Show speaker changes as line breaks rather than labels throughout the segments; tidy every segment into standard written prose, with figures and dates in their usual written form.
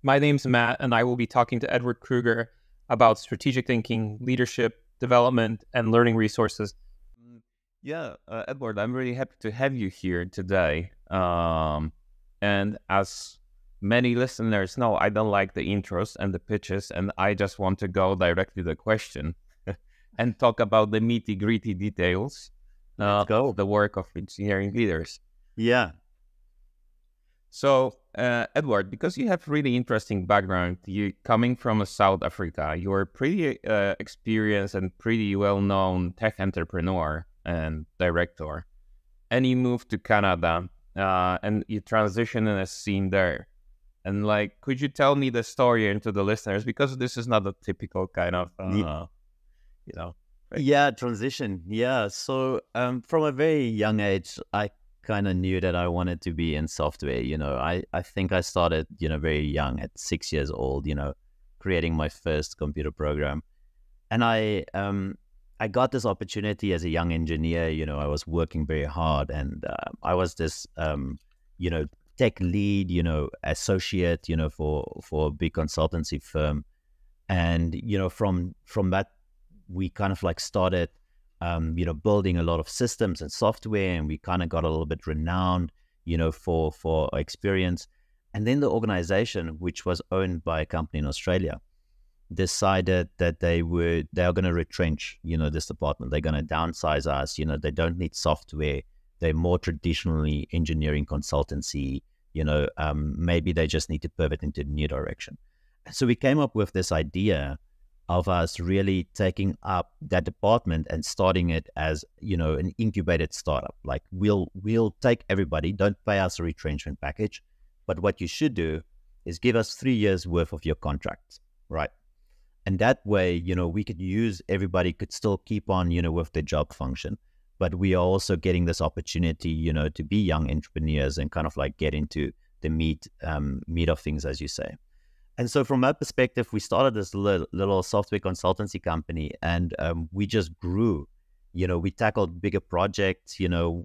My name's Matt, and I will be talking to Edward Kruger about strategic thinking, leadership, development, and learning resources.
Edward, I'm really happy to have you here today. And as many listeners know, I don't like the intros and the pitches, and I just want to go directly to the question and talk about the nitty-gritty details
Let's go.
of the work of engineering leaders.
Yeah.
So, Edward, because you have really interesting background, you coming from South Africa, you're pretty experienced and pretty well-known tech entrepreneur and director, and you moved to Canada, and you transitioned in a scene there. And could you tell me the story into the listeners, because this is not a typical kind of,
Transition. Yeah. So, from a very young age, I kind of knew that I wanted to be in software. I think I started, very young at 6 years old, creating my first computer program. And I got this opportunity as a young engineer. I was working very hard, and I was this, tech lead, associate, for a big consultancy firm. And, from that, we kind of started building a lot of systems and software, and we kind of got a little bit renowned, for our experience. And then the organization, which was owned by a company in Australia, decided that they are going to retrench, this department. They're going to downsize us. They don't need software. They're more traditionally engineering consultancy. Maybe they just need to pivot into a new direction. So we came up with this idea of us really taking up that department and starting it as, an incubated startup. Like we'll take everybody, don't pay us a retrenchment package, but what you should do is give us 3 years worth of your contracts, right? And that way, we could use, everybody could still keep on, with the job function, but we are also getting this opportunity, to be young entrepreneurs and kind of get into the meat of things, as you say. And so from that perspective, we started this little software consultancy company, and we just grew. We tackled bigger projects. Our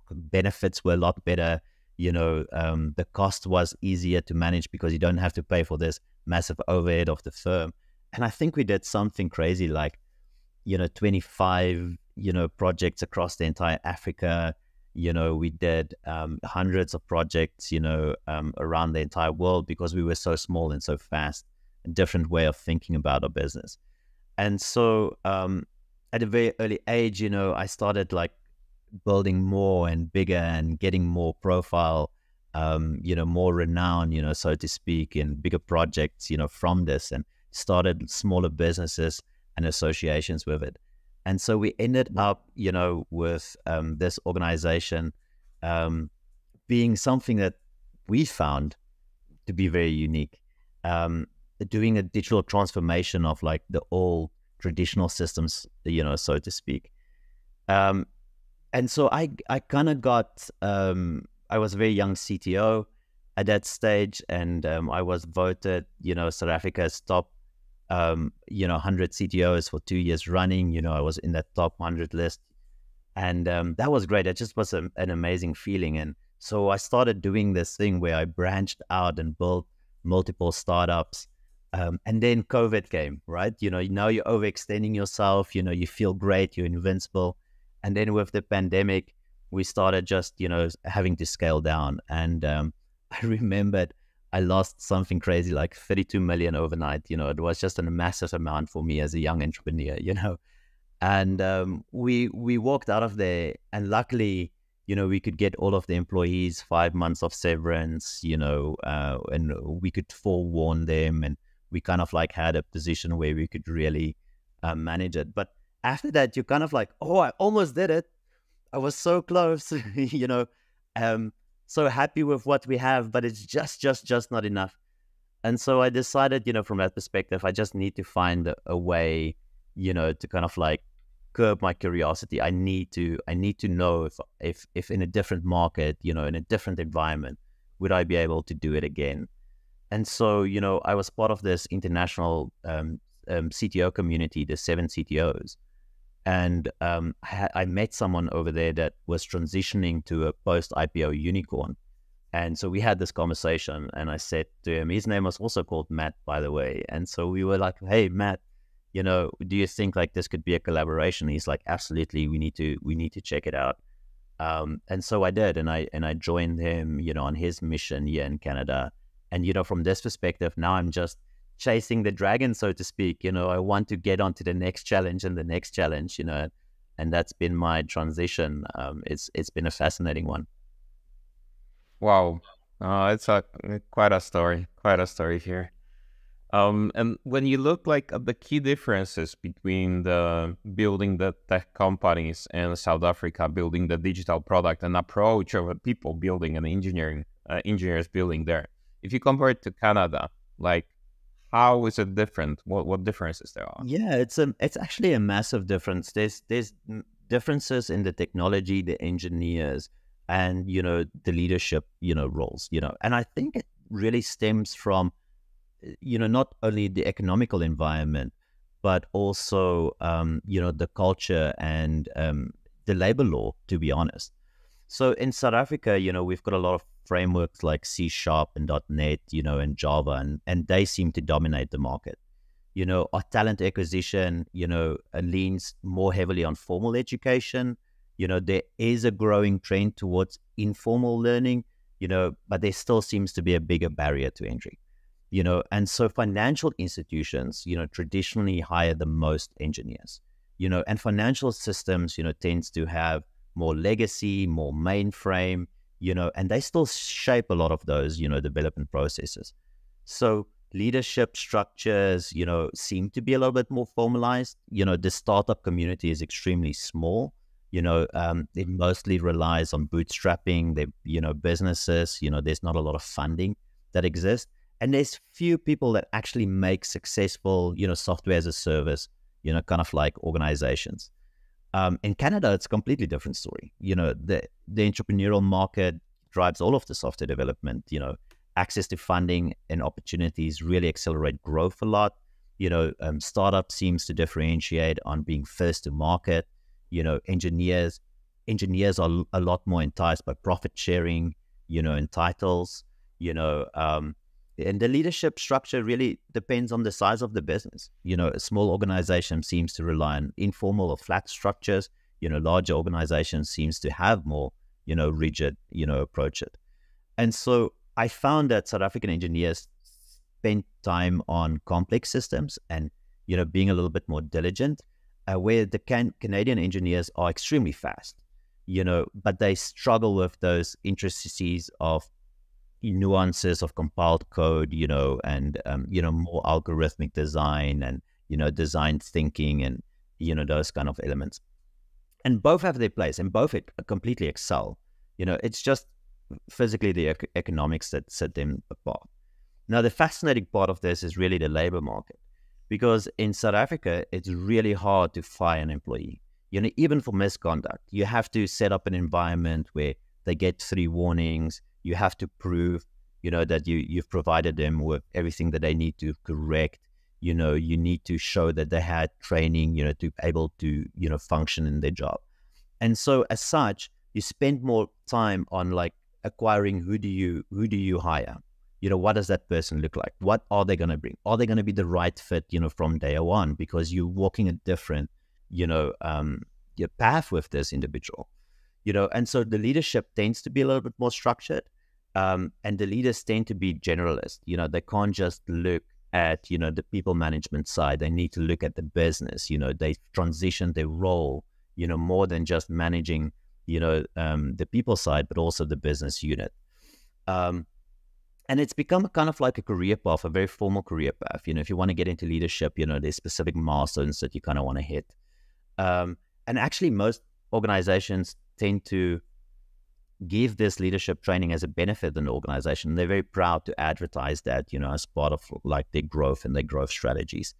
benefits were a lot better. The cost was easier to manage because you don't have to pay for this massive overhead of the firm. And I think we did something crazy 25, projects across the entire Africa. We did hundreds of projects, around the entire world because we were so small and so fast, a different way of thinking about our business. And so at a very early age, I started building more and bigger and getting more profile, more renowned, so to speak, in bigger projects, from this, and started smaller businesses and associations with it. And so we ended up, with this organization being something that we found to be very unique, doing a digital transformation of the old traditional systems, so to speak. And so I kind of got, I was a very young CTO at that stage, and I was voted, South Africa's top 100 CTOs for 2 years running. I was in that top 100 list, and that was great. It just was an amazing feeling. And so I started doing this thing where I branched out and built multiple startups, and then COVID came, right? Now you're overextending yourself, you feel great, you're invincible. And then with the pandemic, we started just, having to scale down. And I remembered I lost something crazy, 32 million overnight. It was just a massive amount for me as a young entrepreneur, And we walked out of there, and luckily, we could get all of the employees 5 months of severance, and we could forewarn them, and we kind of had a position where we could really manage it. But after that, you're kind of oh, I almost did it. I was so close, so happy with what we have, but it's just not enough. And so I decided, from that perspective, I just need to find a way, to kind of curb my curiosity. I need to know if in a different market, in a different environment, would I be able to do it again? And so, I was part of this international CTO community, the 7 CTOs. And I met someone over there that was transitioning to a post-IPO unicorn. And so we had this conversation, and I said to him, his name was also called Matt, by the way. And so we were like, hey, Matt, do you think like this could be a collaboration? He's like, absolutely, we need to check it out. And so I did, and I joined him, on his mission here in Canada. And, from this perspective, now I'm just chasing the dragon, so to speak. I want to get onto the next challenge and the next challenge, and that's been my transition. It's been a fascinating one.
Wow. It's quite a story here. And when you look like at the key differences between the building the tech companies and South Africa building the digital product and approach of people building and engineers building there, if you compare it to Canada, like how is it different? What differences there are?
Yeah, it's actually a massive difference. There's differences in the technology, the engineers, and the leadership roles. And I think it really stems from not only the economical environment, but also, the culture and the labor law, to be honest. So in South Africa, we've got a lot of frameworks like C# and .NET, and Java, and they seem to dominate the market. Our talent acquisition, leans more heavily on formal education. There is a growing trend towards informal learning, but there still seems to be a bigger barrier to entry. And so financial institutions, traditionally hire the most engineers, and financial systems, tends to have more legacy, more mainframe, and they still shape a lot of those, development processes. So leadership structures, seem to be a little bit more formalized. The startup community is extremely small. It mostly relies on bootstrapping their, businesses. There's not a lot of funding that exists. And there's few people that actually make successful, software as a service, kind of like organizations. In Canada, it's a completely different story. The entrepreneurial market drives all of the software development. Access to funding and opportunities really accelerate growth a lot. Startup seems to differentiate on being first to market. Engineers are a lot more enticed by profit sharing, and titles, and the leadership structure really depends on the size of the business. A small organization seems to rely on informal or flat structures. Larger organizations seems to have more, rigid, approach it. And so I found that South African engineers spend time on complex systems and, being a little bit more diligent, where the Canadian engineers are extremely fast, but they struggle with those intricacies of nuances of compiled code, and, more algorithmic design and, design thinking and, those kind of elements. And both have their place and both completely excel. It's just physically the economics that set them apart. Now, the fascinating part of this is really the labor market, because in South Africa, it's really hard to fire an employee. Even for misconduct, you have to set up an environment where they get 3 warnings. You have to prove, that you've provided them with everything that they need to correct. You need to show that they had training, to be able to, function in their job. And so as such, you spend more time on like acquiring who do you hire? What does that person look like? What are they going to bring? Are they going to be the right fit, from day one? Because you're walking a different, your path with this individual. And so the leadership tends to be a little bit more structured. And the leaders tend to be generalists. They can't just look at, the people management side. They need to look at the business. They transition their role, more than just managing, the people side, but also the business unit. And it's become kind of like a career path, a very formal career path. If you want to get into leadership, there's specific milestones that you kind of want to hit. And actually, most organizations tend to give this leadership training as a benefit in the organization. They're very proud to advertise that, as part of like their growth and their growth strategies,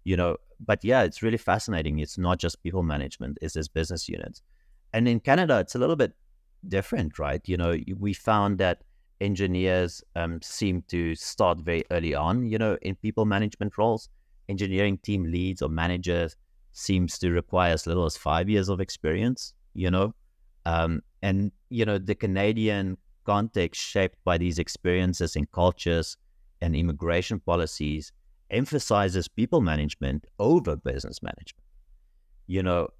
but yeah, it's really fascinating. It's not just people management, it's this business units. And in Canada, it's a little bit different, right? We found that engineers seem to start very early on, in people management roles. Engineering team leads or managers seems to require as little as 5 years of experience, and, the Canadian context shaped by these experiences and cultures and immigration policies emphasizes people management over business management,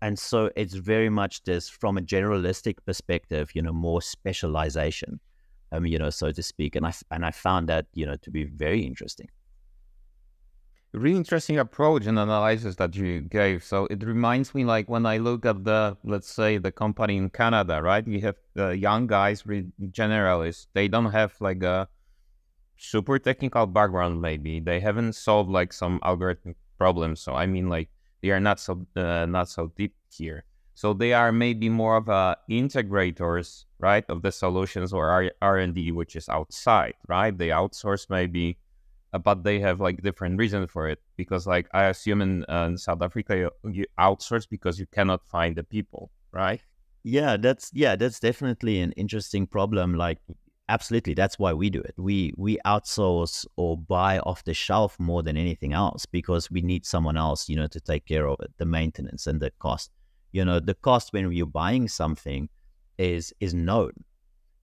and so it's very much this from a generalistic perspective, more specialization, so to speak. And I found that, to be very interesting.
Really interesting approach and analysis that you gave. So it reminds me, like, when I look at let's say the company in Canada, right? You have young guys, generalists. They don't have like a super technical background. Maybe they haven't solved like some algorithmic problems. So I mean, like, they are not so deep here. So they are maybe more of integrators, right, of the solutions, or R&D, which is outside, right? They outsource maybe. But they have like different reasons for it, because like I assume in South Africa you outsource because you cannot find the people, right?
Yeah, that's definitely an interesting problem. Like, absolutely, that's why we do it. We outsource or buy off the shelf more than anything else, because we need someone else, to take care of it, the maintenance and the cost. The cost when you're buying something is known.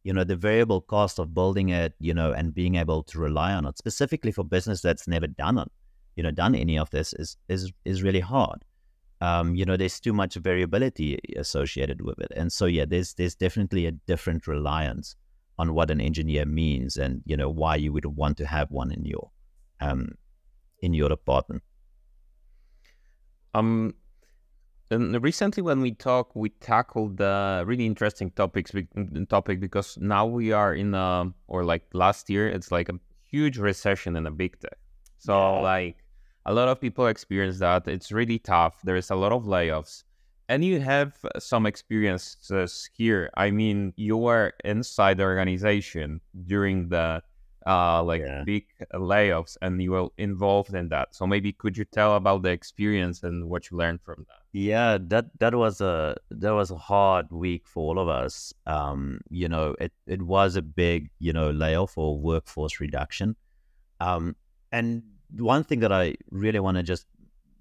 The variable cost of building it, and being able to rely on it, specifically for business that's never done any of this, is really hard. There's too much variability associated with it. And so, yeah, there's definitely a different reliance on what an engineer means, and, why you would want to have one in your department.
And recently when we talked, we tackled the really interesting topic, because now we are or like last year, it's like a huge recession in a big tech. So like a lot of people experience that. It's really tough. There is a lot of layoffs. And you have some experiences here. I mean, you were inside the organization during the big layoffs, and you were involved in that. So maybe could you tell about the experience and what you learned from that?
Yeah, that was a hard week for all of us. It was a big, layoff or workforce reduction. And one thing that I really want to just,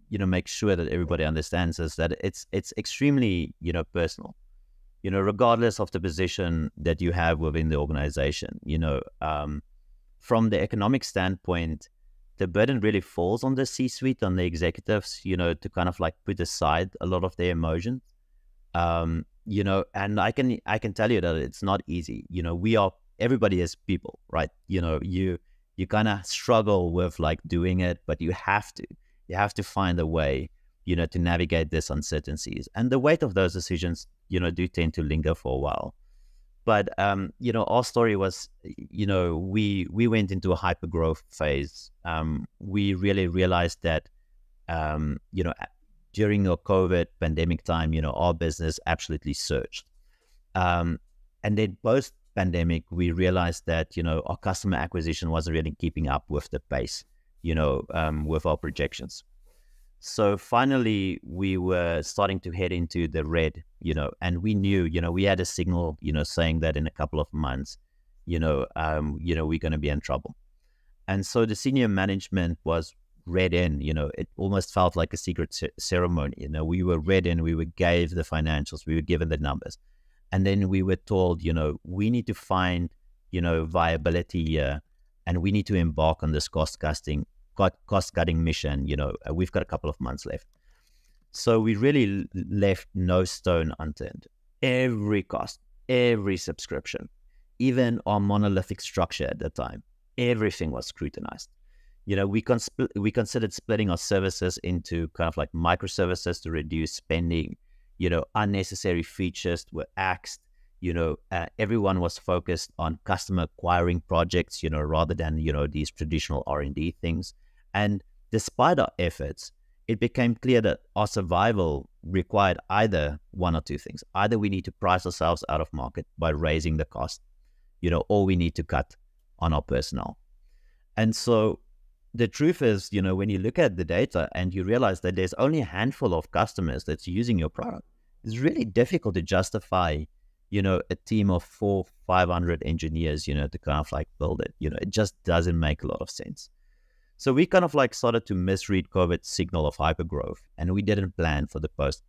make sure that everybody understands is that it's extremely, personal, regardless of the position that you have within the organization. From the economic standpoint, the burden really falls on the C-suite, on the executives, to kind of like put aside a lot of their emotions. And I can tell you that it's not easy. Everybody is people, right? You kind of struggle with like doing it, but you have to find a way, to navigate these uncertainties. And the weight of those decisions, do tend to linger for a while. But, our story was, we went into a hyper growth phase. We really realized that, during the COVID pandemic time, our business absolutely surged. And then post pandemic, we realized that, our customer acquisition wasn't really keeping up with the pace, with our projections. So finally, we were starting to head into the red, and we knew, we had a signal, saying that in a couple of months, we're going to be in trouble. And so the senior management was read in, it almost felt like a secret ceremony. We were read in, we were gave the financials, we were given the numbers. And then we were told, we need to find, viability here, and we need to embark on this cost-cutting mission. We've got a couple of months left. So we really left no stone unturned. Every cost, every subscription, even our monolithic structure at the time, everything was scrutinized. We considered splitting our services into kind of like microservices to reduce spending. Unnecessary features were axed. Everyone was focused on customer acquiring projects, rather than, these traditional R&D things. And despite our efforts, it became clear that our survival required either one or two things. Either we need to price ourselves out of market by raising the cost, or we need to cut on our personnel. And so the truth is, when you look at the data and you realize that there's only a handful of customers that's using your product, it's really difficult to justify, a team of 400-500 engineers, to kind of like build it. It just doesn't make a lot of sense. So we kind of like started to misread COVID's signal of hypergrowth, and we didn't plan for the post,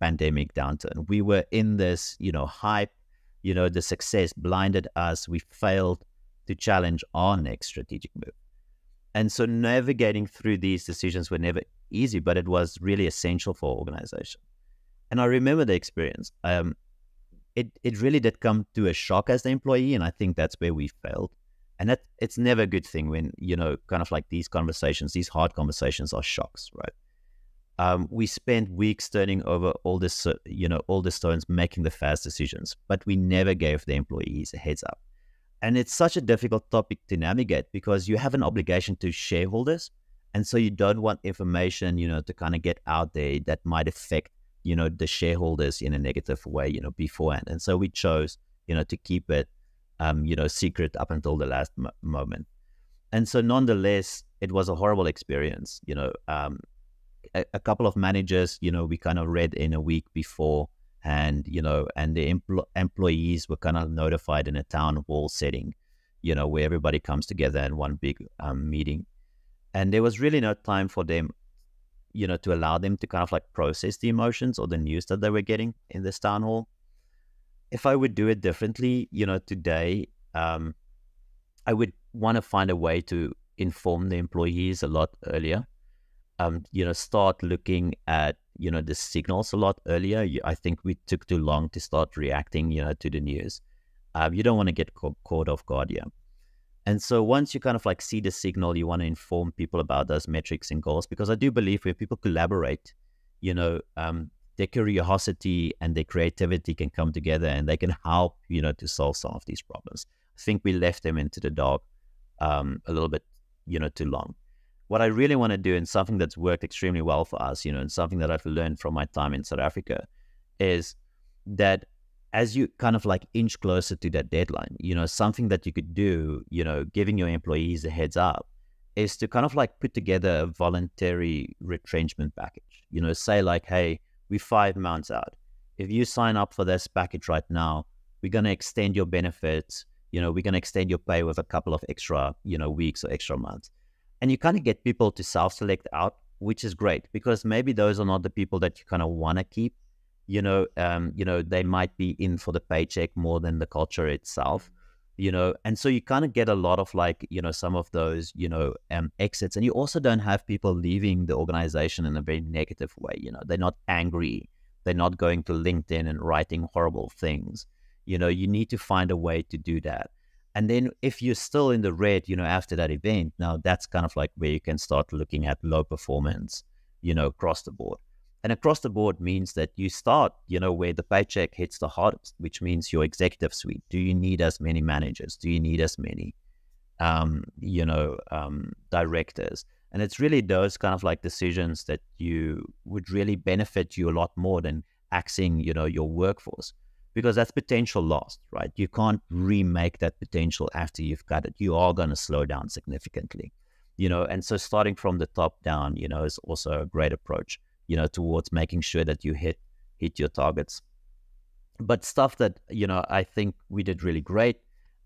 pandemic downturn. We were in this, hype, the success blinded us. We failed to challenge our next strategic move. And so navigating through these decisions were never easy, but it was really essential for our organization. And I remember the experience. It really did come to a shock as the employee, and I think that's where we failed. And it's never a good thing when, kind of like these conversations, these hard conversations are shocks, right? We spent weeks turning over all the stones, making the fast decisions, but we never gave the employees a heads up. And it's such a difficult topic to navigate because you have an obligation to shareholders. And so you don't want information, to kind of get out there that might affect, the shareholders in a negative way, beforehand. And so we chose, to keep it, secret up until the last moment. And so nonetheless, it was a horrible experience. A couple of managers, we kind of read in a week before, and the employees were kind of notified in a town hall setting, where everybody comes together in one big meeting. And there was really no time for them, to allow them to kind of like process the emotions or the news that they were getting in this town hall. If I would do it differently, today, I would want to find a way to inform the employees a lot earlier. Start looking at, the signals a lot earlier. I think we took too long to start reacting, to the news. You don't want to get caught off guard here. And so once you kind of like see the signal, you want to inform people about those metrics and goals, because I do believe when people collaborate, their curiosity and their creativity can come together and they can help, to solve some of these problems. I think we left them into the dark a little bit, too long. What I really want to do, and something that's worked extremely well for us, and something that I've learned from my time in South Africa, is that as you kind of like inch closer to that deadline, something that you could do, giving your employees a heads up, is to kind of like put together a voluntary retrenchment package. Say like, hey, we're 5 months out. If you sign up for this package right now, we're going to extend your benefits. We're going to extend your pay with a couple of extra, weeks or extra months. And you kind of get people to self-select out, which is great, because maybe those are not the people that you kind of want to keep. They might be in for the paycheck more than the culture itself, and so you kind of get a lot of like, some of those, exits. And you also don't have people leaving the organization in a very negative way. They're not angry. They're not going to LinkedIn and writing horrible things. You need to find a way to do that. And then if you're still in the red, after that event, now that's kind of like where you can start looking at low performance, across the board. And across the board means that you start, where the paycheck hits the hardest, which means your executive suite. Do you need as many managers? Do you need as many, directors? And it's really those kind of like decisions that you would really benefit you a lot more than axing, your workforce, because that's potential lost, right? You can't remake that potential after you've got it. You are going to slow down significantly, and so starting from the top down, is also a great approach, towards making sure that you hit your targets. But stuff that, I think we did really great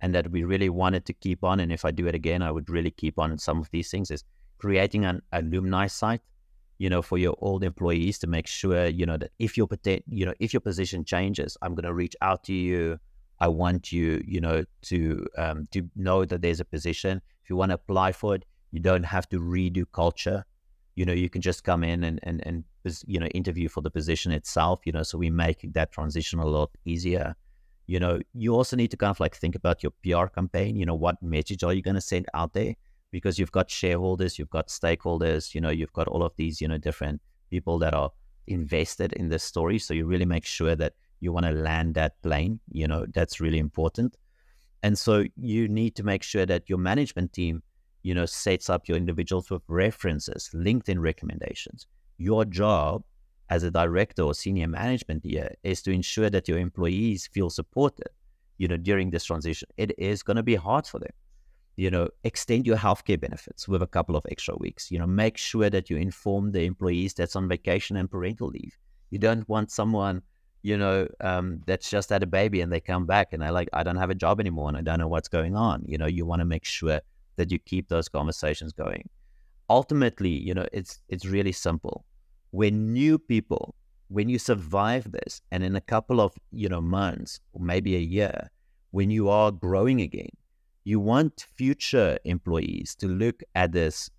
and that we really wanted to keep on, and if I do it again, I would really keep on some of these things, is creating an alumni site, for your old employees, to make sure, that if your position changes, I'm going to reach out to you. I want you, to know that there's a position. If you want to apply for it, you don't have to redo culture. You can just come in and interview for the position itself, so we make that transition a lot easier. You also need to kind of like think about your PR campaign. What message are you going to send out there? Because you've got shareholders, you've got stakeholders, you've got all of these, different people that are invested in this story. So you really make sure that you want to land that plane, that's really important. And so you need to make sure that your management team, sets up your individuals with references, LinkedIn recommendations. Your job as a director or senior management here is to ensure that your employees feel supported, during this transition. It is going to be hard for them. Extend your healthcare benefits with a couple of extra weeks. Make sure that you inform the employees that's on vacation and parental leave. You don't want someone, that's just had a baby and they come back and they're like, I don't have a job anymore and I don't know what's going on. You want to make sure that you keep those conversations going. Ultimately, it's really simple. When new people when you survive this, and in a couple of, months or maybe a year, when you are growing again, you want future employees to look at this,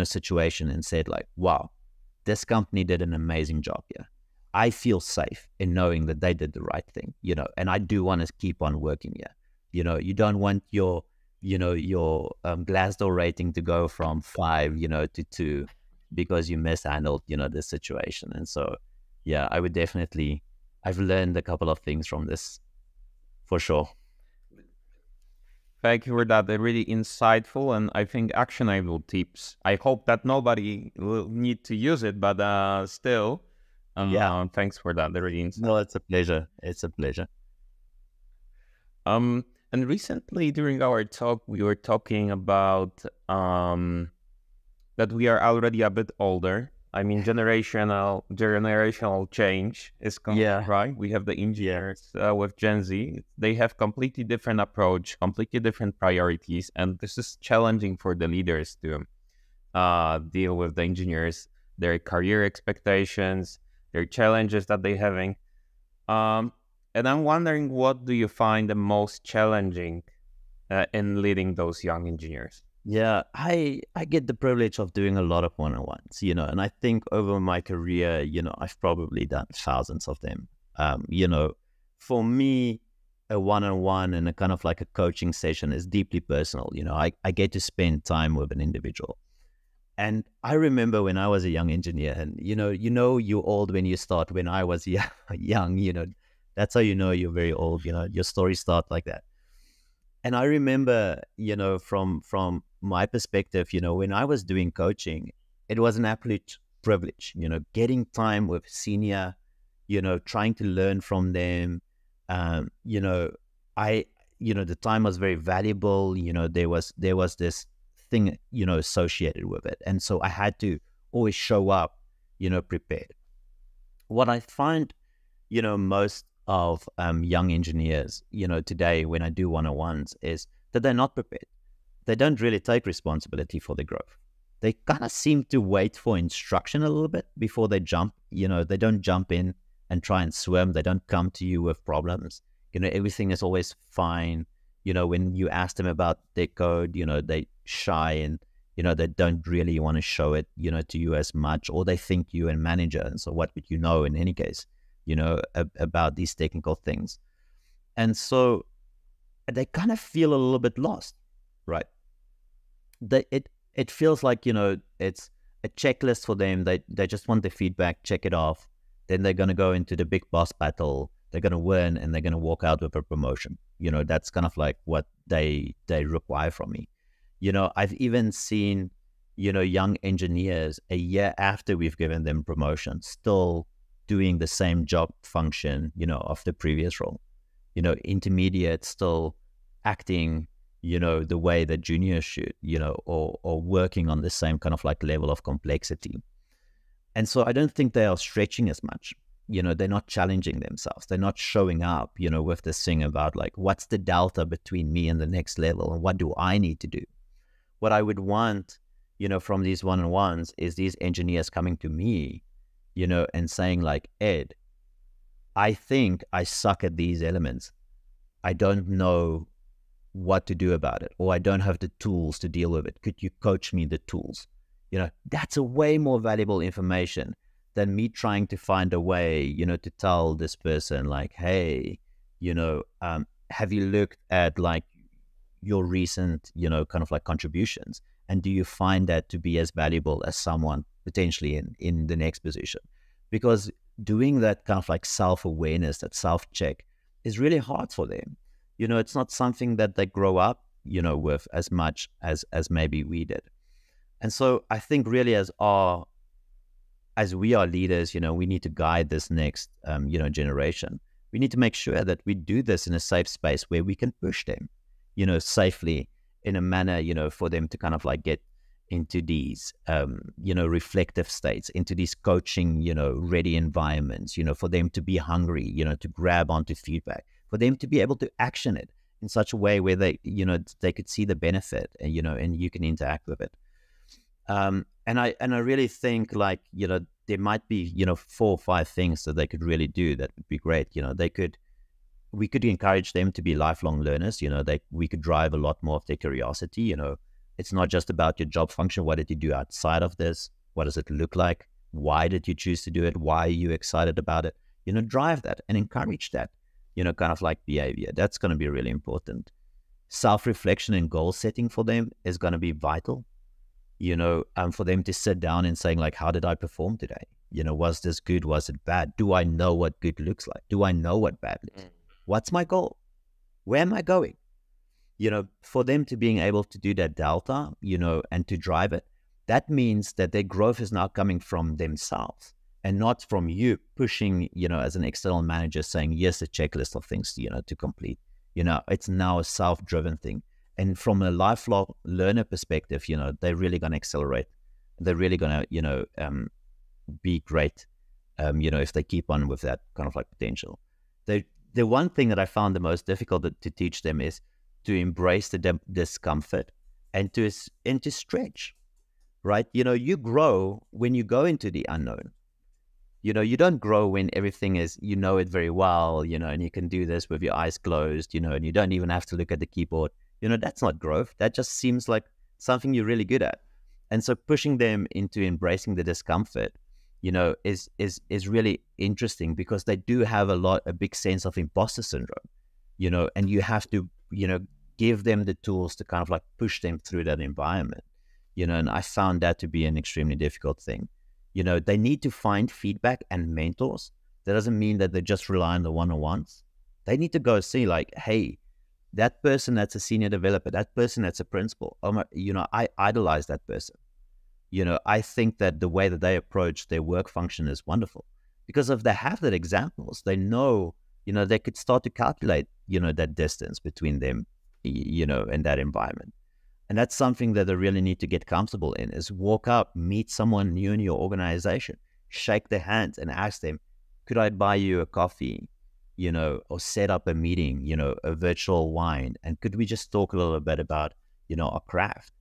situation and said like, wow, this company did an amazing job here. I feel safe in knowing that they did the right thing, and I do want to keep on working here. You don't want your Glassdoor rating to go from 5, to 2 because you mishandled, the situation. And so, yeah, I've learned a couple of things from this for sure.
Thank you for that. They're really insightful and I think actionable tips. I hope that nobody will need to use it, but still, thanks for that. They're really insightful.
No, it's a pleasure. It's a pleasure.
And recently during our talk, we were talking about that we are already a bit older. I mean, generational change is coming, right? We have the engineers with Gen Z. They have completely different approach, completely different priorities, and this is challenging for the leaders to deal with the engineers, their career expectations, their challenges that they're having. And I'm wondering, what do you find the most challenging in leading those young engineers?
Yeah, I get the privilege of doing a lot of one-on-ones, and I think over my career, I've probably done thousands of them. For me, a one-on-one and a kind of like a coaching session is deeply personal. I get to spend time with an individual. And I remember when I was a young engineer, and you're old when you start. When I was young, that's how you're very old. Your stories start like that. And I remember, from my perspective, when I was doing coaching, it was an absolute privilege, getting time with senior, trying to learn from them. The time was very valuable. There was this thing, associated with it. And so I had to always show up, prepared. What I find, most of young engineers, today when I do one-on-ones is that they're not prepared. They don't really take responsibility for their growth. They kind of seem to wait for instruction a little bit before they jump. They don't jump in and try and swim. They don't come to you with problems. Everything is always fine. When you ask them about their code, they shy and, they don't really want to show it, to you as much, or they think you're a manager. And so what would you know in any case? About these technical things. And so they kind of feel a little bit lost, right? It feels like, it's a checklist for them. They just want the feedback, check it off. Then they're going to go into the big boss battle. They're going to win and they're going to walk out with a promotion. That's kind of like what they require from me. I've even seen, young engineers a year after we've given them promotion, still doing the same job function, of the previous role. Intermediate still acting, the way that juniors should, or working on the same kind of like level of complexity. And so I don't think they are stretching as much. They're not challenging themselves. They're not showing up, with this thing about like, what's the delta between me and the next level, and what do I need to do? What I would want, from these one-on-ones is these engineers coming to me, and saying like, Ed, I think I suck at these elements. I don't know what to do about it, or I don't have the tools to deal with it. Could you coach me the tools? That's a way more valuable information than me trying to find a way, to tell this person like, hey, have you looked at like your recent, kind of like contributions? And do you find that to be as valuable as someone potentially in the next position? Because doing that kind of like self-awareness, that self-check is really hard for them. It's not something that they grow up, with as much as maybe we did. And so I think really as we are leaders, we need to guide this next, generation. We need to make sure that we do this in a safe space where we can push them, safely in a manner, for them to kind of like get into these, reflective states, into these coaching, ready environments, for them to be hungry, to grab onto feedback, for them to be able to action it in such a way where they, they could see the benefit, and you can interact with it. And I really think like, there might be, 4 or 5 things that they could really do that would be great. We could encourage them to be lifelong learners. We could drive a lot more of their curiosity. It's not just about your job function. What did you do outside of this? What does it look like? Why did you choose to do it? Why are you excited about it? Drive that and encourage that, kind of like behavior. That's going to be really important. Self-reflection and goal setting for them is going to be vital, for them to sit down and saying like, how did I perform today? Was this good? Was it bad? Do I know what good looks like? Do I know what bad looks like? What's my goal? Where am I going? For them to being able to do that delta, and to drive it, that means that their growth is now coming from themselves and not from you pushing, as an external manager saying, yes, a checklist of things, to complete. It's now a self-driven thing. And from a lifelong learner perspective, they're really going to accelerate. They're really going to, be great, if they keep on with that kind of like potential. The one thing that I found the most difficult to teach them is to embrace the discomfort and to stretch, right? You grow when you go into the unknown. You don't grow when everything is, it very well, and you can do this with your eyes closed, and you don't even have to look at the keyboard. That's not growth. That just seems like something you're really good at. And so pushing them into embracing the discomfort, is really interesting because they do have a big sense of imposter syndrome, and you have to, give them the tools to kind of like push them through that environment, and I found that to be an extremely difficult thing. They need to find feedback and mentors. That doesn't mean that they just rely on the one-on-ones. They need to go see like, hey, that person that's a senior developer, that person that's a principal, I idolize that person. I think that the way that they approach their work function is wonderful because if they have that examples, they know, they could start to calculate, that distance between them, and that environment. And that's something that they really need to get comfortable in is walk up, meet someone new in your organization, shake their hands and ask them, could I buy you a coffee, or set up a meeting, a virtual wine, and could we just talk a little bit about, our craft?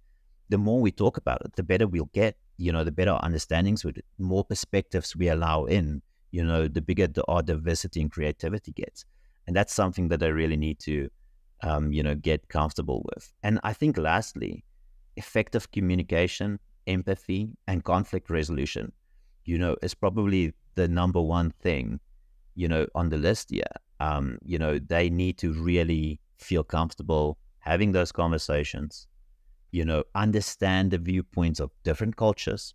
The more we talk about it, the better we'll get, the better our understandings with it, more perspectives we allow in, the bigger our diversity and creativity gets. And that's something that I really need to, get comfortable with. And I think lastly, effective communication, empathy, and conflict resolution, is probably the number one thing, on the list here. They need to really feel comfortable having those conversations, understand the viewpoints of different cultures,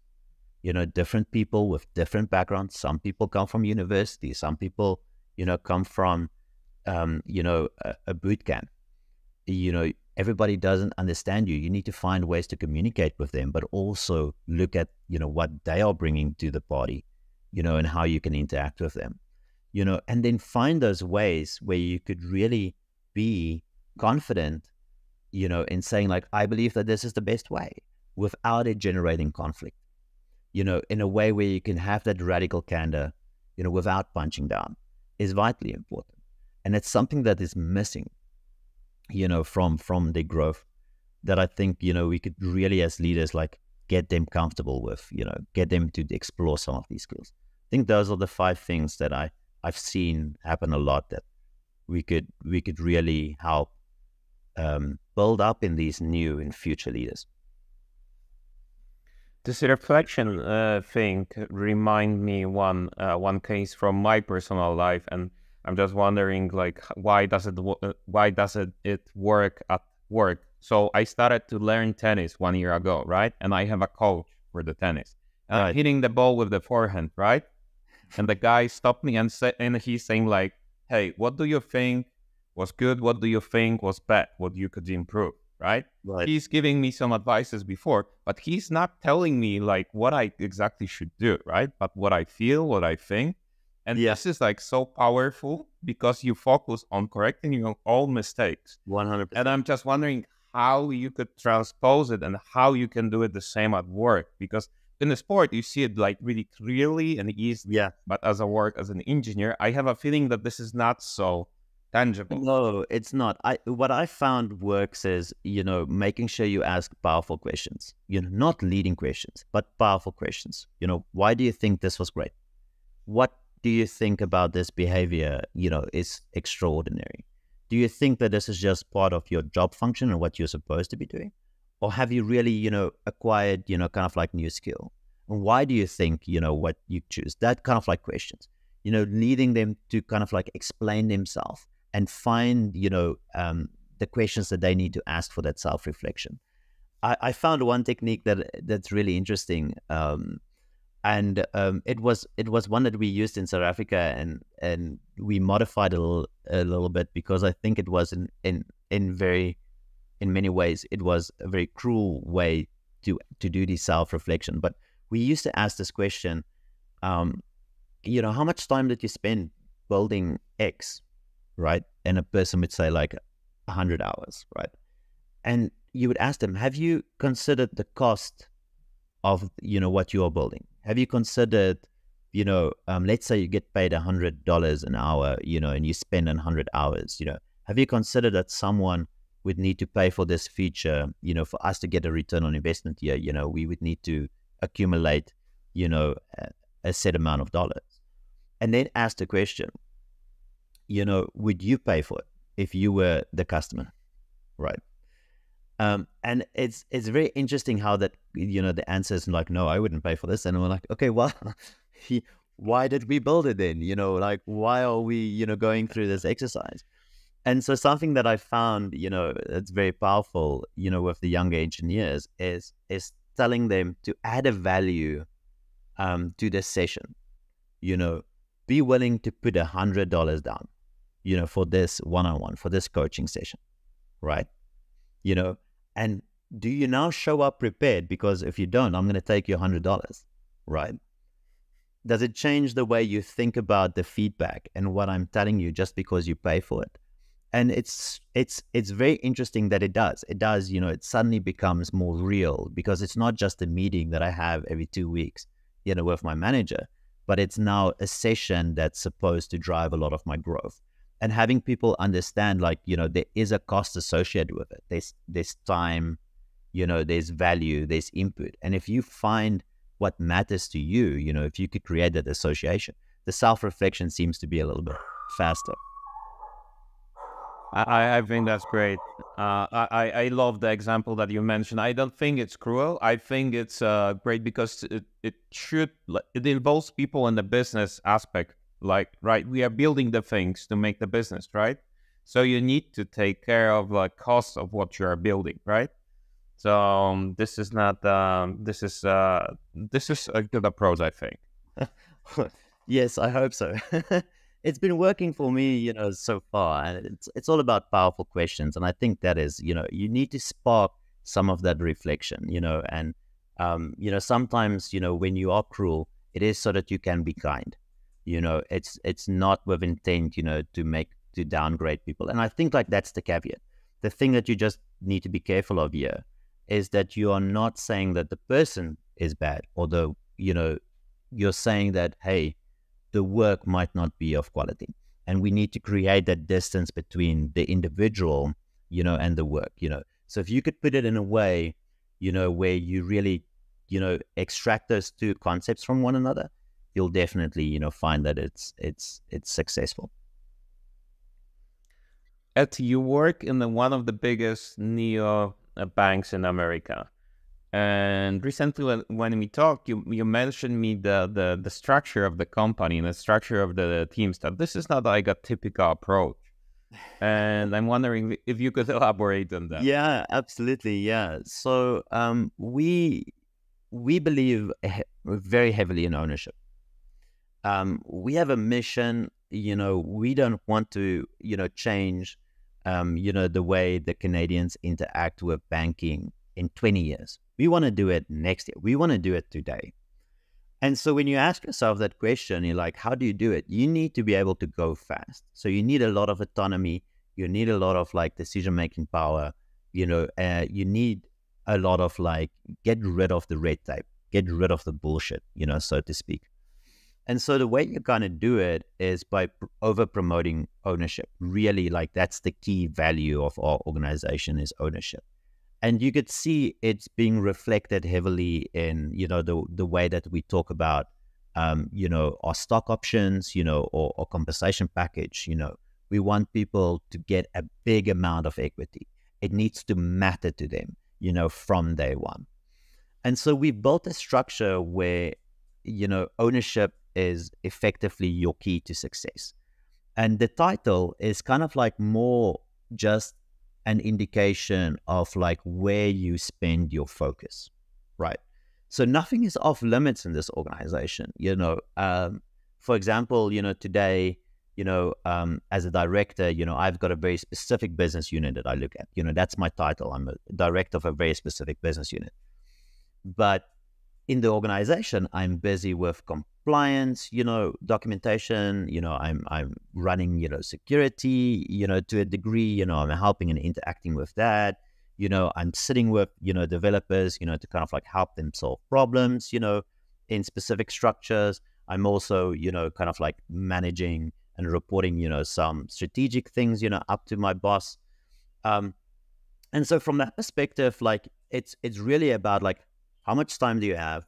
different people with different backgrounds. Some people come from university. Some people, come from, a boot camp. Everybody doesn't understand you. You need to find ways to communicate with them, but also look at, what they are bringing to the party, and how you can interact with them, and then find those ways where you could really be confident, in saying like, I believe that this is the best way without it generating conflict, in a way where you can have that radical candor, without punching down is vitally important. And it's something that is missing, from the growth that I think, we could really as leaders, like get them comfortable with, get them to explore some of these skills. I think those are the 5 things that I've seen happen a lot that we could really help build up in these new and future leaders.
This reflection thing remind me one case from my personal life, and I'm just wondering like why does it work at work? So I started to learn tennis 1 year ago, right? And I have a coach for the tennis. And I'm hitting the ball with the forehand, right? And the guy stopped me and he's saying like, "Hey, what do you think was good? What do you think was bad? What you could improve?" Right? He's giving me some advices before, but he's not telling me like what I exactly should do, right? But what I feel, what I think. And this is like so powerful because you focus on correcting your own mistakes.
100%.
And I'm just wondering how you could transpose it and how you can do it the same at work. Because in the sport, you see it like really clearly and easily.
Yeah.
But as an engineer, I have a feeling that this is not so tangible.
No, it's not. What I found works is, making sure you ask powerful questions. Not leading questions, but powerful questions. Why do you think this was great? What do you think about this behavior, is extraordinary? Do you think that this is just part of your job function and what you're supposed to be doing? Or have you really, acquired, kind of like new skill? And why do you think, what you choose? That kind of like questions, leading them to kind of like explain themselves and find, the questions that they need to ask for that self-reflection. I found one technique that's really interesting. And it was one that we used in South Africa, and we modified a little bit, because I think it was in many ways it was a very cruel way to do the self-reflection. But we used to ask this question, how much time did you spend building X, right? And a person would say like 100 hours, right? And you would ask them, have you considered the cost of what you are building? Have you considered, let's say you get paid $100 an hour, and you spend 100 hours, have you considered that someone would need to pay for this feature, for us to get a return on investment here? We would need to accumulate, a set amount of dollars. And then ask the question, would you pay for it if you were the customer, right? And it's very interesting how that, the answer is like, no, I wouldn't pay for this. And we're like, okay, well, why did we build it then? Why are we, going through this exercise? And so something that I found, that's very powerful, with the younger engineers is telling them to add a value to this session. Be willing to put $100 down, for this one-on-one, for this coaching session, right? And do you now show up prepared? Because if you don't, I'm going to take your $100, right? Does it change the way you think about the feedback and what I'm telling you just because you pay for it? And it's very interesting that it does. It does, it suddenly becomes more real, because it's not just a meeting that I have every 2 weeks, with my manager, but it's now a session that's supposed to drive a lot of my growth. And having people understand, like, there is a cost associated with it. There's time, there's value, there's input. And if you find what matters to you, if you could create that association, the self-reflection seems to be a little bit faster.
I think that's great. I love the example that you mentioned. I don't think it's cruel. I think it's great, because it involves people in the business aspect. Like, right, we are building the things to make the business, right? So you need to take care of the cost of what you are building, right? So this is not this is a good approach, I think.
Yes, I hope so. It's been working for me, so far, and it's all about powerful questions. And I think that is, you need to spark some of that reflection, and sometimes, when you are cruel, it is so that you can be kind. It's not with intent, to downgrade people. And I think like that's the caveat. The thing that you just need to be careful of here is that you are not saying that the person is bad, although, you're saying that, hey, the work might not be of quality. And we need to create that distance between the individual, and the work, So if you could put it in a way, where you really, extract those two concepts from one another, you'll definitely, find that it's successful.
Ed, you work in one of the biggest neo banks in America. And recently, when we talked, you mentioned me the structure of the company and the structure of the teams, that this is not like a typical approach. And I'm wondering if you could elaborate on that.
Yeah, absolutely. Yeah. So we believe very heavily in ownership. We have a mission. We don't want to change the way the Canadians interact with banking in 20 years. We want to do it next year. We want to do it today. And so when you ask yourself that question, you're like, how do you do it? You need to be able to go fast. So you need a lot of autonomy. You need a lot of like decision-making power. You need a lot of like, get rid of the red tape, get rid of the bullshit, so to speak. And so the way you're going to do it is by over promoting ownership. Really, like that's the key value of our organization is ownership. And you could see it's being reflected heavily in, the way that we talk about, our stock options, or compensation package. We want people to get a big amount of equity. It needs to matter to them, from day one. And so we built a structure where, ownership is effectively your key to success. And the title is kind of like more just an indication of like where you spend your focus, right? So nothing is off limits in this organization. For example, today, as a director, I've got a very specific business unit that I look at. That's my title. I'm a director of a very specific business unit. But in the organization, I'm busy with compliance, documentation, I'm running, security, to a degree, I'm helping and interacting with that. I'm sitting with, developers, to kind of like help them solve problems, in specific structures. I'm also, kind of like managing and reporting, some strategic things, up to my boss. And so from that perspective, like it's really about like, how much time do you have?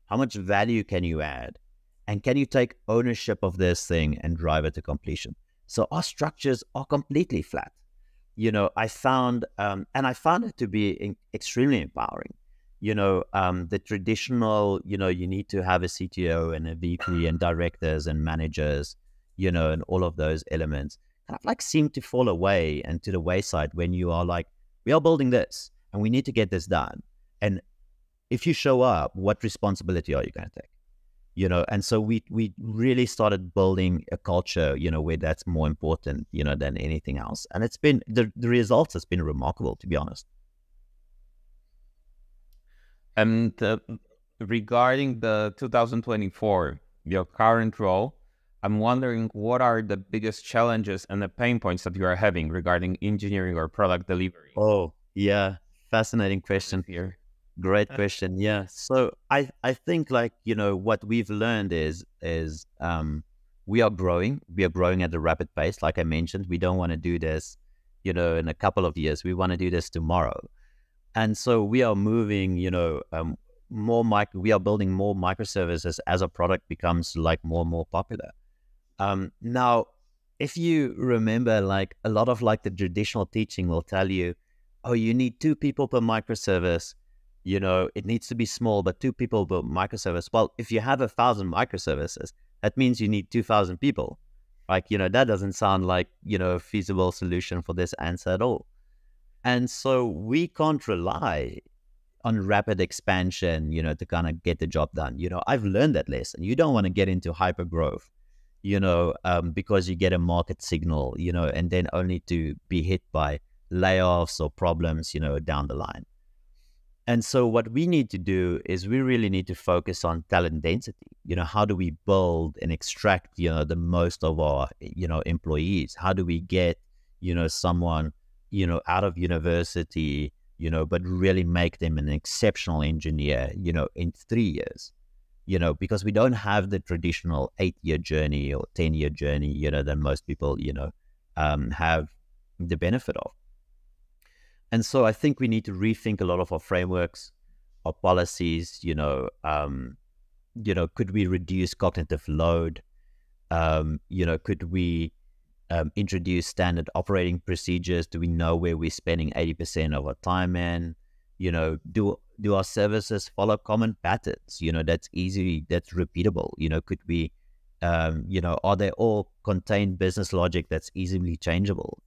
How much value can you add? And can you take ownership of this thing and drive it to completion? So our structures are completely flat. I found it to be extremely empowering. The traditional, you need to have a CTO and a VP and directors and managers, and all of those elements kind of like seem to fall away and to the wayside when you are like, we are building this and we need to get this done. And if you show up, what responsibility are you going to take? And so we really started building a culture, where that's more important, than anything else. And it's been, the results has been remarkable, to be honest.
And regarding the 2024, your current role, I'm wondering what are the biggest challenges and the pain points that you are having regarding engineering or product delivery?
Oh, yeah. Fascinating question here. Great question. Yeah. So I think like, what we've learned is we are growing. We are growing at a rapid pace. Like I mentioned, we don't want to do this, in a couple of years. We want to do this tomorrow. And so we are moving, we are building more microservices as our product becomes like more and more popular. Now, if you remember, like a lot of like the traditional teaching will tell you, oh, you need 2 people per microservice. It needs to be small, but 2 people per microservice. Well, if you have 1,000 microservices, that means you need 2,000 people. Like, that doesn't sound like, a feasible solution for this answer at all. And so we can't rely on rapid expansion, to kind of get the job done. I've learned that lesson. You don't want to get into hyper growth, because you get a market signal, and then only to be hit by layoffs or problems, down the line. And so what we need to do is we really need to focus on talent density. How do we build and extract, the most of our, employees? How do we get, someone, out of university, but really make them an exceptional engineer, in 3 years? Because we don't have the traditional 8-year journey or 10-year journey, that most people, have the benefit of. And so I think we need to rethink a lot of our frameworks, our policies, could we reduce cognitive load? Could we introduce standard operating procedures? Do we know where we're spending 80% of our time in? Do our services follow common patterns? That's easy, that's repeatable. Could we, are they all contained business logic that's easily changeable?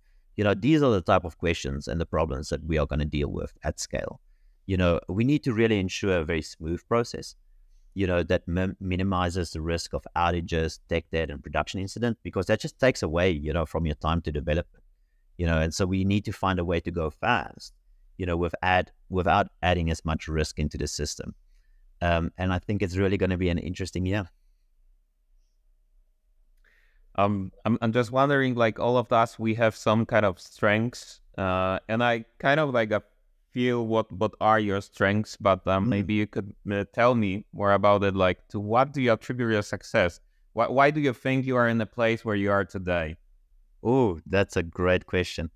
These are the type of questions and the problems that we are going to deal with at scale. We need to really ensure a very smooth process, that minimizes the risk of outages, tech debt, and production incident, because that just takes away, from your time to development. And so we need to find a way to go fast, without adding as much risk into the system. And I think it's really going to be an interesting year.
I'm just wondering, like all of us, we have some kind of strengths, and I kind of like feel what are your strengths, but maybe you could tell me more about it. Like, to what do you attribute your success? Why do you think you are in the place where you are today?
Oh, that's a great question.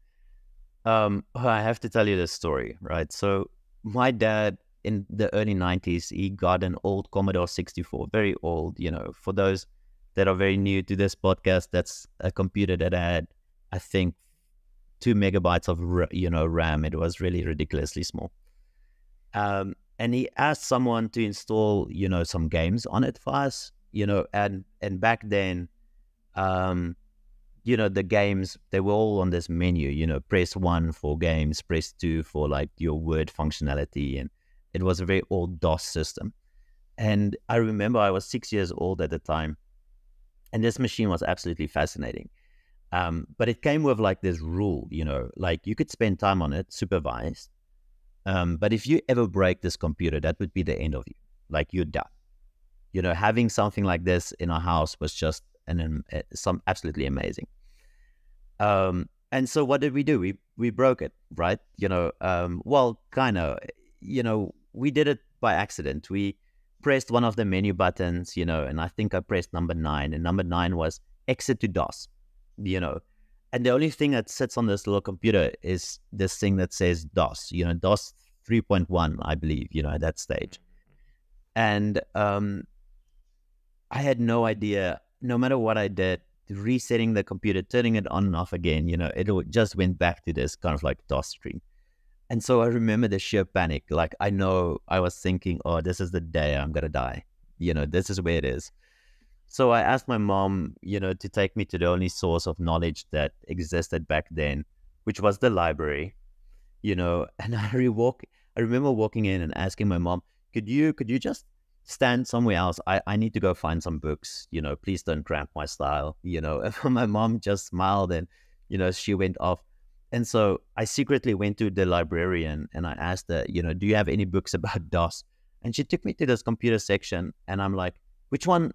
I have to tell you this story, right? So my dad in the early 90s, he got an old Commodore 64, very old, for those that are very new to this podcast, that's a computer that had, I think, 2 megabytes of, RAM. It was really ridiculously small. And he asked someone to install, some games on it for us, and back then, the games, they were all on this menu, press 1 for games, press 2 for like your word functionality. And it was a very old DOS system. And I remember I was 6 years old at the time. And this machine was absolutely fascinating. But it came with like this rule, like you could spend time on it, supervised. But if you ever break this computer, that would be the end of you. Like you're done. Having something like this in our house was just some absolutely amazing. And so what did we do? We broke it, right? Well, kind of, we did it by accident. We pressed one of the menu buttons, and I think I pressed number 9, and number 9 was exit to DOS, and the only thing that sits on this little computer is this thing that says DOS, DOS 3.1, I believe, at that stage. And I had no idea, no matter what I did, resetting the computer, turning it on and off again, it just went back to this kind of like DOS screen. And so I remember the sheer panic. Like, I know I was thinking, oh, this is the day I'm going to die. This is where it is. So I asked my mom, to take me to the only source of knowledge that existed back then, which was the library, and I remember walking in and asking my mom, could you just stand somewhere else? I need to go find some books, please don't cramp my style, And my mom just smiled and, she went off. And so I secretly went to the librarian and I asked her, do you have any books about DOS? And she took me to this computer section and I'm like, which ones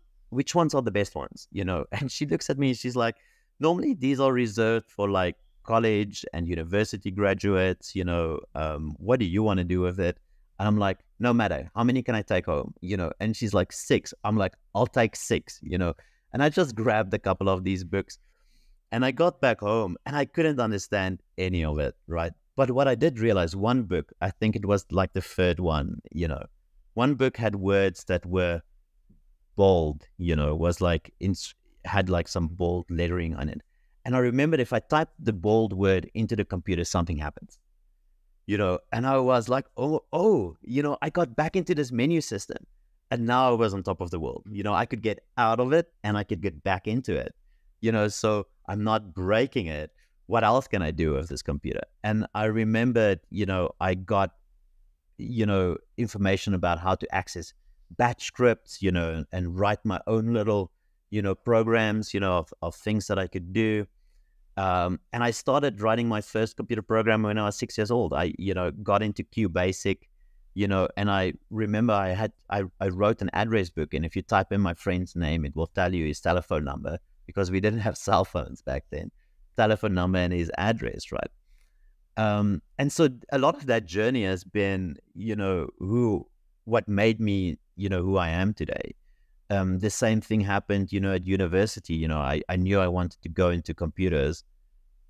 are the best ones? And she looks at me, she's like, normally these are reserved for like college and university graduates, what do you want to do with it? And I'm like, no matter, how many can I take home? And she's like, 6. I'm like, I'll take 6, and I just grabbed a couple of these books. And I got back home and I couldn't understand any of it, right? But what I did realize, one book, I think it was like the third one, one book had words that were bold, was like, had like some bold lettering on it. And I remembered if I typed the bold word into the computer, something happens, and I was like, I got back into this menu system and now I was on top of the world. I could get out of it and I could get back into it. So I'm not breaking it. What else can I do with this computer? And I remembered, I got, information about how to access batch scripts, and write my own little, programs, of things that I could do. And I started writing my first computer program when I was 6 years old. I, got into QBasic, and I remember I wrote an address book. And if you type in my friend's name, it will tell you his telephone number, because we didn't have cell phones back then, telephone number and his address, right? And so a lot of that journey has been, what made me, who I am today. The same thing happened, at university. I knew I wanted to go into computers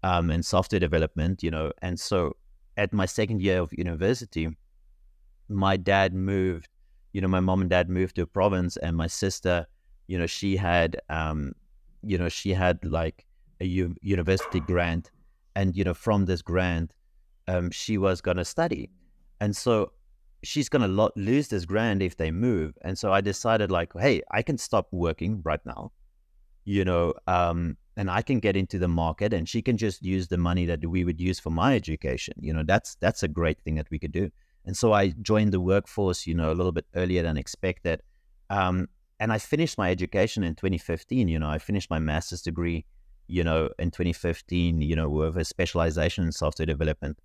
and software development, and so at my second year of university, my dad moved, my mom and dad moved to a province, and my sister, she had like a university grant, and from this grant, she was going to study, and so she's going to lose this grant if they move. And so I decided, like, hey, I can stop working right now, and I can get into the market, and she can just use the money that we would use for my education. That's a great thing that we could do. And so I joined the workforce, a little bit earlier than expected. And I finished my education in 2015. I finished my master's degree, in 2015, with a specialization in software development.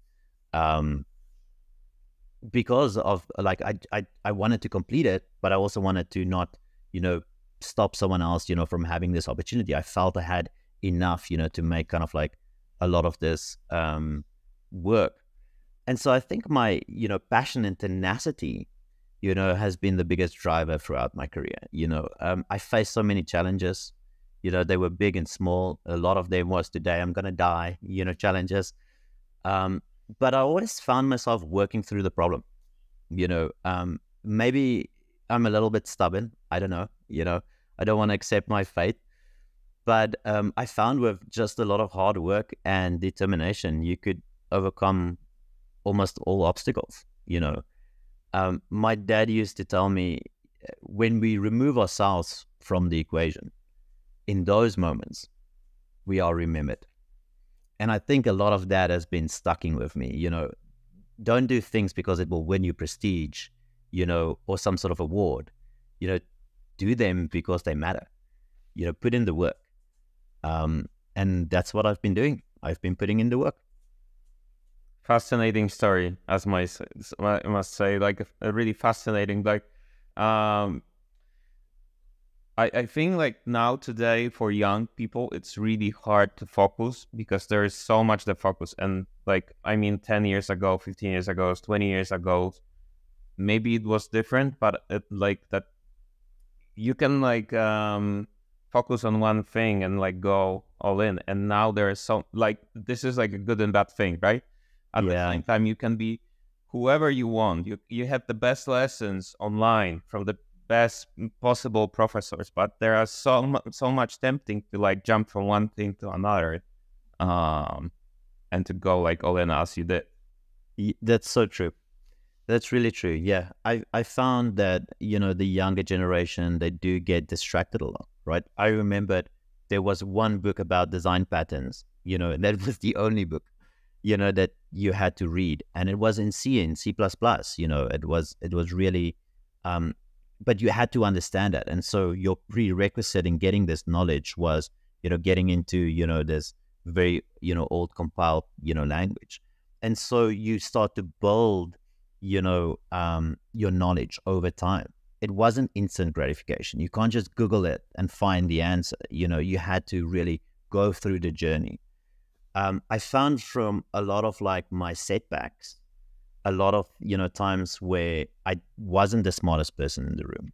Because of, like, I wanted to complete it, but I also wanted to not, stop someone else, from having this opportunity. I felt I had enough, to make kind of like a lot of this work. And so I think my, passion and tenacity, has been the biggest driver throughout my career. I faced so many challenges. They were big and small. A lot of them was today I'm going to die, challenges. But I always found myself working through the problem. Maybe I'm a little bit stubborn. I don't know. I don't want to accept my fate. But I found with just a lot of hard work and determination, you could overcome almost all obstacles. My dad used to tell me, when we remove ourselves from the equation, in those moments, we are remembered. And I think a lot of that has been sticking with me. Don't do things because it will win you prestige, or some sort of award. Do them because they matter. Put in the work. And that's what I've been doing. I've been putting in the work.
Fascinating story, as I must say, like a really fascinating, like, I think like now today for young people, it's really hard to focus because there is so much to focus. And like, 10 years ago, 15 years ago, 20 years ago, maybe it was different, but like that you can like, focus on one thing and like go all in. And now there is so like, this is like a good and bad thing, right? At the same time, you can be whoever you want. You have the best lessons online from the best possible professors, but there are so much tempting to like jump from one thing to another, and to go like all in as you did.
That's so true. That's really true. Yeah, I found that the younger generation, they do get distracted a lot, right? I remembered there was one book about design patterns, and that was the only book that you had to read, and it was in C and C++. It was really, but you had to understand it, and so your prerequisite in getting this knowledge was, getting into this very old compiled language, and so you start to build your knowledge over time. It wasn't instant gratification. You can't just Google it and find the answer. You had to really go through the journey. I found from a lot of like my setbacks, a lot of, times where I wasn't the smartest person in the room,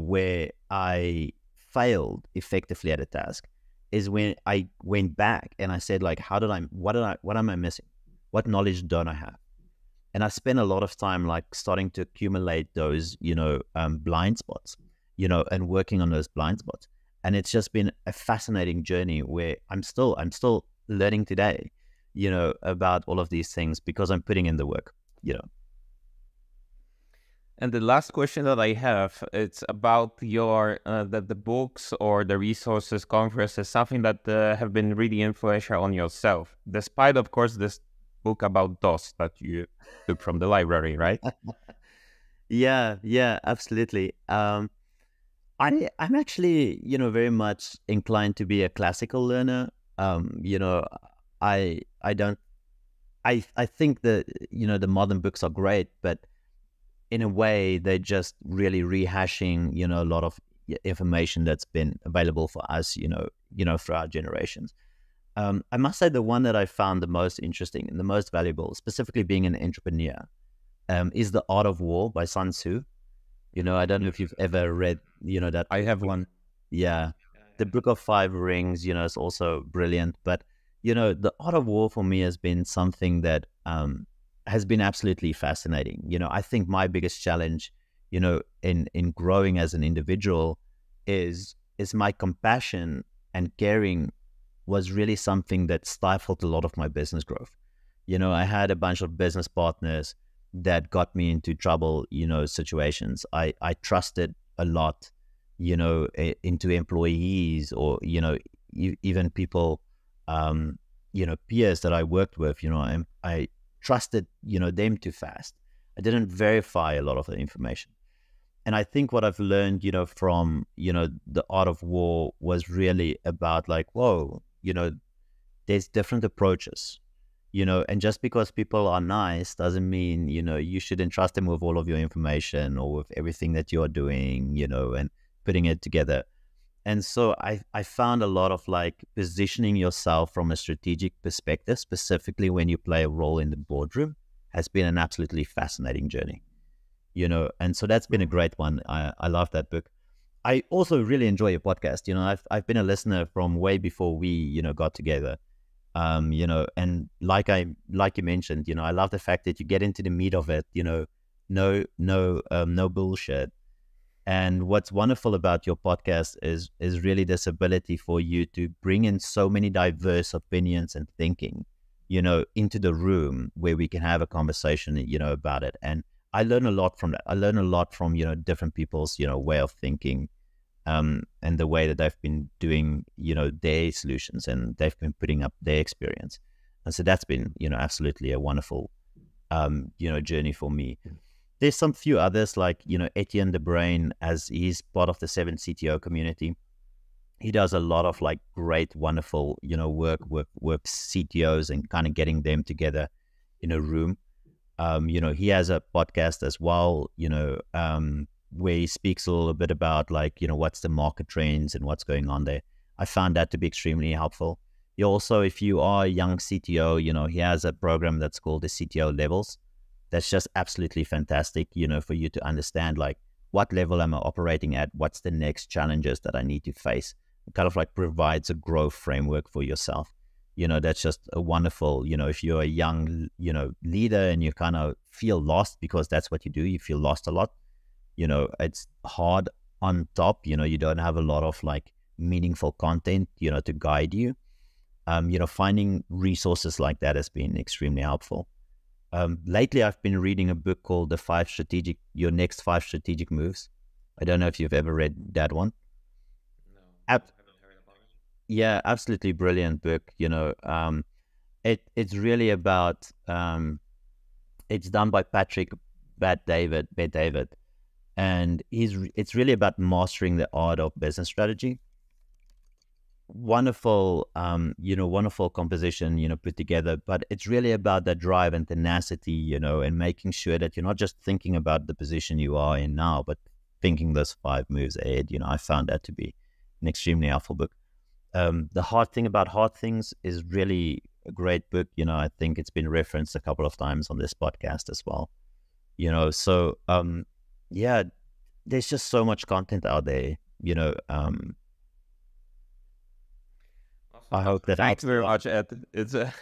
where I failed effectively at a task, is when I went back and I said like, what am I missing? What knowledge don't I have? And I spent a lot of time like starting to accumulate those, blind spots, and working on those blind spots. And it's just been a fascinating journey where I'm still learning today, about all of these things because I'm putting in the work,
And the last question that I have, it's about your the books or the resources, conferences, something that have been really influential on yourself, despite, of course, this book about DOS that you took from the library, right?
Yeah, absolutely. I'm actually, very much inclined to be a classical learner. I think that, the modern books are great, but in a way, they're just really rehashing, a lot of information that's been available for us, for our generations. I must say the one that I found the most interesting and the most valuable, specifically being an entrepreneur, is The Art of War by Sun Tzu. I don't know if you've ever read, that.
I have one.
Yeah. The Book of Five Rings, is also brilliant. But, The Art of War for me has been something that has been absolutely fascinating. I think my biggest challenge, in growing as an individual is my compassion and caring was really something that stifled a lot of my business growth. I had a bunch of business partners that got me into trouble, situations. I trusted a lot, into employees or, even people, peers that I worked with, I trusted, them too fast. I didn't verify a lot of the information. And I think what I've learned, from, The Art of War was really about like, whoa, there's different approaches, and just because people are nice doesn't mean, you should entrust them with all of your information or with everything that you're doing, and putting it together. And so I found a lot of like positioning yourself from a strategic perspective, specifically when you play a role in the boardroom, has been an absolutely fascinating journey. and so that's been a great one. I love that book. I also really enjoy your podcast. I've been a listener from way before we, got together. And like you mentioned, I love the fact that you get into the meat of it, no bullshit. And what's wonderful about your podcast is really this ability for you to bring in so many diverse opinions and thinking, into the room where we can have a conversation, about it. And I learn a lot from that. I learn a lot from, different people's, way of thinking, and the way that they've been doing, their solutions, and they've been putting up their experience. And so that's been, absolutely a wonderful, journey for me. There's some few others like, Etienne de Brain, as he's part of the 7 CTO community. He does a lot of like great, wonderful, work with CTOs and kind of getting them together in a room. He has a podcast as well, where he speaks a little bit about like, what's the market trends and what's going on there. I found that to be extremely helpful. He also, if you are a young CTO, he has a program that's called the CTO Levels. That's just absolutely fantastic, for you to understand like what level am I operating at? What's the next challenges that I need to face? It kind of like provides a growth framework for yourself. That's just a wonderful, if you're a young, leader and you kind of feel lost because that's what you do, you feel lost a lot, it's hard on top, you don't have a lot of like meaningful content, to guide you. Finding resources like that has been extremely helpful. Lately, I've been reading a book called Your Next 5 Strategic Moves. I don't know if you've ever read that one.
No, I haven't heard about it.
Yeah, absolutely brilliant book. It's really about, it's done by Patrick Bet-David, and it's really about mastering the art of business strategy. Wonderful, wonderful composition, put together, but it's really about that drive and tenacity, and making sure that you're not just thinking about the position you are in now, but thinking those 5 moves ahead. I found that to be an extremely helpful book. The Hard Thing About Hard Things is really a great book. I think it's been referenced a couple of times on this podcast as well. So, yeah, there's just so much content out there, I hope that
Thanks very much, Ed. It's a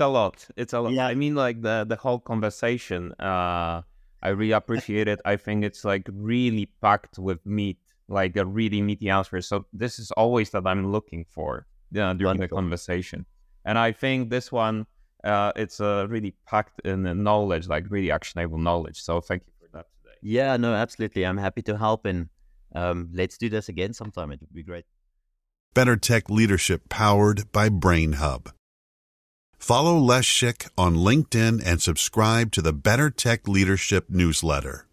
lot. It's a lot.
Yeah.
I mean, like the whole conversation, I really appreciate it. I think it's like really packed with meat, like a really meaty answer. So this is always that I'm looking for during
Wonderful.
the conversation. And I think this one, it's really packed in knowledge, like really actionable knowledge. So thank you for that today.
Yeah, no, absolutely. I'm happy to help, and let's do this again sometime. It would be great.
Better Tech Leadership powered by BrainHub. Follow Les Schick on LinkedIn and subscribe to the Better Tech Leadership newsletter.